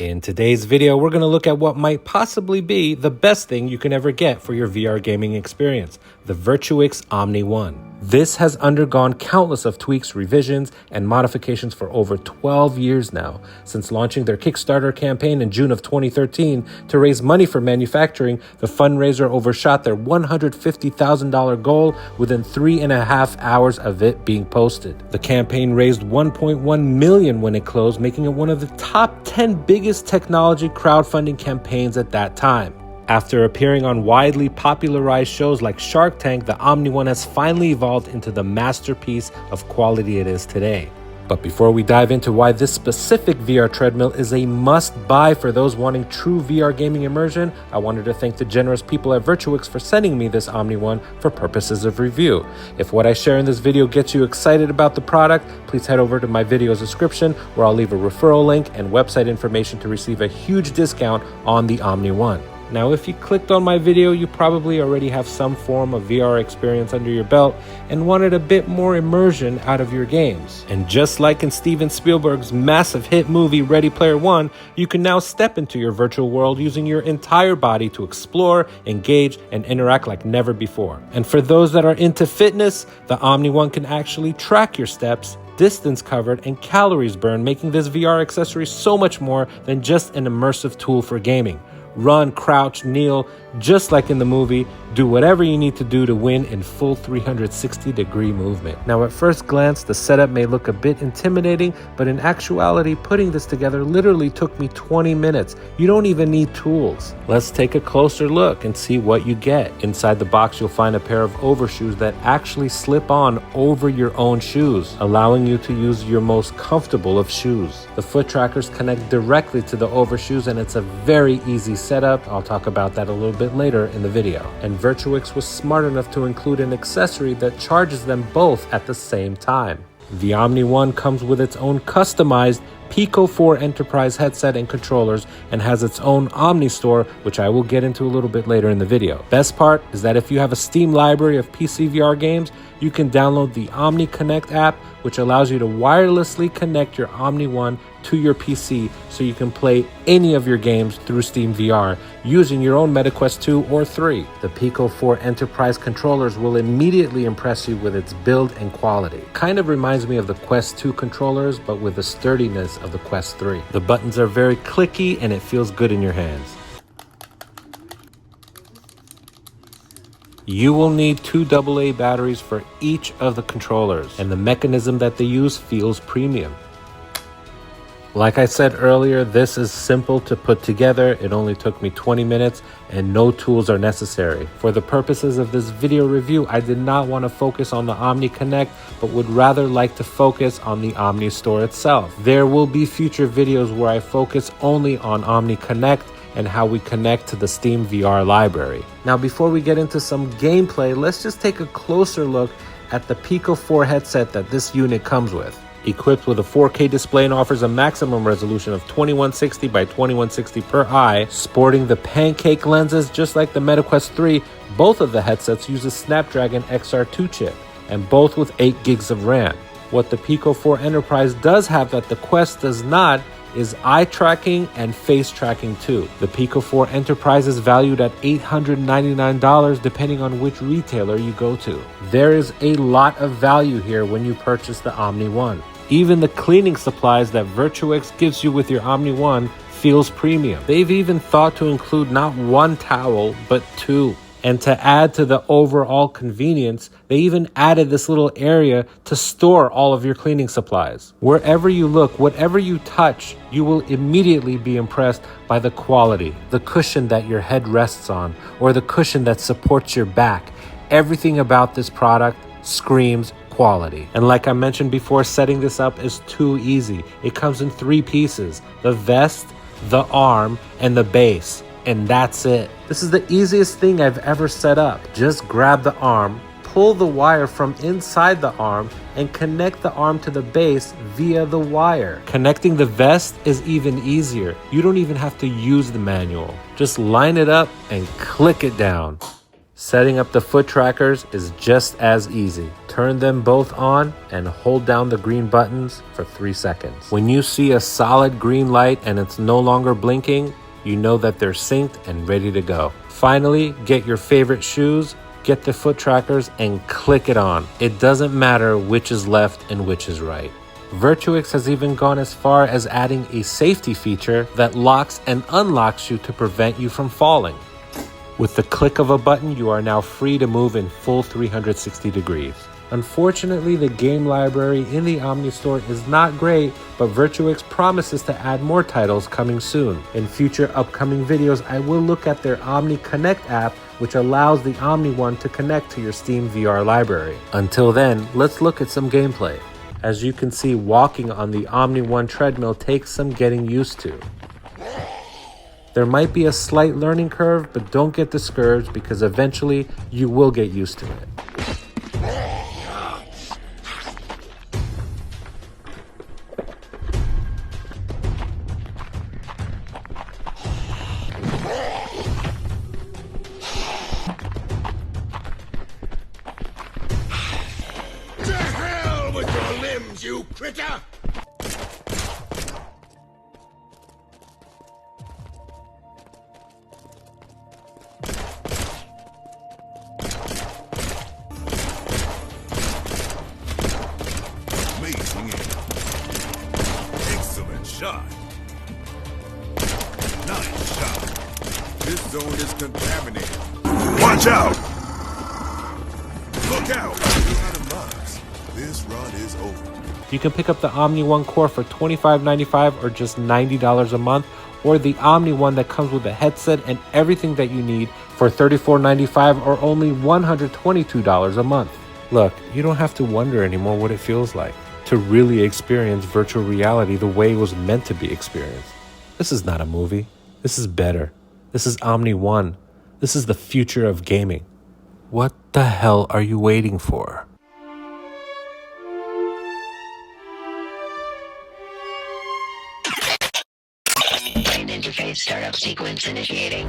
In today's video, we're going to look at what might possibly be the best thing you can ever get for your VR gaming experience, the Virtuix Omni One. This has undergone countless of tweaks, revisions, and modifications for over 12 years now, since launching their Kickstarter campaign in June of 2013 to raise money for manufacturing. The fundraiser overshot their $150,000 goal within 3.5 hours of it being posted. The campaign raised $1.1 million when it closed, making it one of the top 10 biggest technology crowdfunding campaigns at that time. After appearing on widely popularized shows like Shark Tank, the Omni One has finally evolved into the masterpiece of quality it is today. But before we dive into why this specific VR treadmill is a must-buy for those wanting true VR gaming immersion, I wanted to thank the generous people at Virtuix for sending me this Omni One for purposes of review. If what I share in this video gets you excited about the product, please head over to my video's description where I'll leave a referral link and website information to receive a huge discount on the Omni One. Now, if you clicked on my video, you probably already have some form of VR experience under your belt and wanted a bit more immersion out of your games. And just like in Steven Spielberg's massive hit movie Ready Player One, you can now step into your virtual world using your entire body to explore, engage, and interact like never before. And for those that are into fitness, the Omni One can actually track your steps, distance covered, and calories burned, making this VR accessory so much more than just an immersive tool for gaming. Run, crouch, kneel, just like in the movie. Do whatever you need to do to win in full 360-degree movement. Now, at first glance, the setup may look a bit intimidating, but in actuality, putting this together literally took me 20 minutes. You don't even need tools. Let's take a closer look and see what you get. Inside the box, you'll find a pair of overshoes that actually slip on over your own shoes, allowing you to use your most comfortable of shoes. The foot trackers connect directly to the overshoes, and it's a very easy setup. I'll talk about that a little bit later in the video. And Virtuix was smart enough to include an accessory that charges them both at the same time. The Omni One comes with its own customized Pico 4 Enterprise headset and controllers and has its own Omni Store, which I will get into a little bit later in the video. Best part is that if you have a Steam library of PC VR games, you can download the Omni Connect app, which allows you to wirelessly connect your Omni One to your PC so you can play any of your games through Steam VR using your own MetaQuest 2 or 3. The Pico 4 Enterprise controllers will immediately impress you with its build and quality. Kind of reminds me of the Quest 2 controllers, but with the sturdiness of the Quest 3. The buttons are very clicky and it feels good in your hands. You will need 2 AA batteries for each of the controllers, and the mechanism that they use feels premium. Like I said earlier, this is simple to put together. It only took me 20 minutes and no tools are necessary. For the purposes of this video review, I did not want to focus on the Omni Connect, but would rather like to focus on the Omni Store itself. There will be future videos where I focus only on Omni Connect and how we connect to the Steam VR library. Now, before we get into some gameplay, let's just take a closer look at the Pico 4 headset that this unit comes with. Equipped with a 4K display and offers a maximum resolution of 2160 by 2160 per eye, sporting the pancake lenses just like the MetaQuest 3, both of the headsets use a Snapdragon XR2 chip, and both with 8 gigs of RAM. What the Pico 4 Enterprise does have that the Quest does not is eye tracking and face tracking too. The Pico 4 Enterprise is valued at $899 depending on which retailer you go to. There is a lot of value here when you purchase the Omni One. Even the cleaning supplies that Virtuix gives you with your Omni One feels premium. They've even thought to include not 1 towel, but 2. And to add to the overall convenience, they even added this little area to store all of your cleaning supplies. Wherever you look, whatever you touch, you will immediately be impressed by the quality, the cushion that your head rests on, or the cushion that supports your back. Everything about this product screams quality. And like I mentioned before, setting this up is too easy. It comes in 3 pieces: the vest, the arm, and the base. And that's it. This is the easiest thing I've ever set up. Just grab the arm, pull the wire from inside the arm, and connect the arm to the base via the wire. Connecting the vest is even easier. You don't even have to use the manual. Just line it up and click it down. Setting up the foot trackers is just as easy. Turn them both on and hold down the green buttons for 3 seconds. When you see a solid green light and it's no longer blinking, you know that they're synced and ready to go. Finally, get your favorite shoes, get the foot trackers, and click it on. It doesn't matter which is left and which is right. Virtuix has even gone as far as adding a safety feature that locks and unlocks you to prevent you from falling. With the click of a button, you are now free to move in full 360 degrees. Unfortunately, the game library in the Omni store is not great, but Virtuix promises to add more titles coming soon. In future upcoming videos, I will look at their Omni Connect app, which allows the Omni One to connect to your Steam VR library. Until then, let's look at some gameplay. As you can see, walking on the Omni One treadmill takes some getting used to. There might be a slight learning curve, but don't get discouraged because eventually you will get used to it. To hell with your limbs, you critter! Excellent shot. Nice shot. This zone is contaminated. Watch out! Look out! You're out of bugs. This run is over. You can pick up the Omni One Core for $25.95 or just $90 a month, or the Omni One that comes with a headset and everything that you need for $34.95 or only $122 a month. Look, you don't have to wonder anymore what it feels like to really experience virtual reality the way it was meant to be experienced. This is not a movie. This is better. This is Omni One. This is the future of gaming. What the hell are you waiting for? Brain interface startup sequence initiating.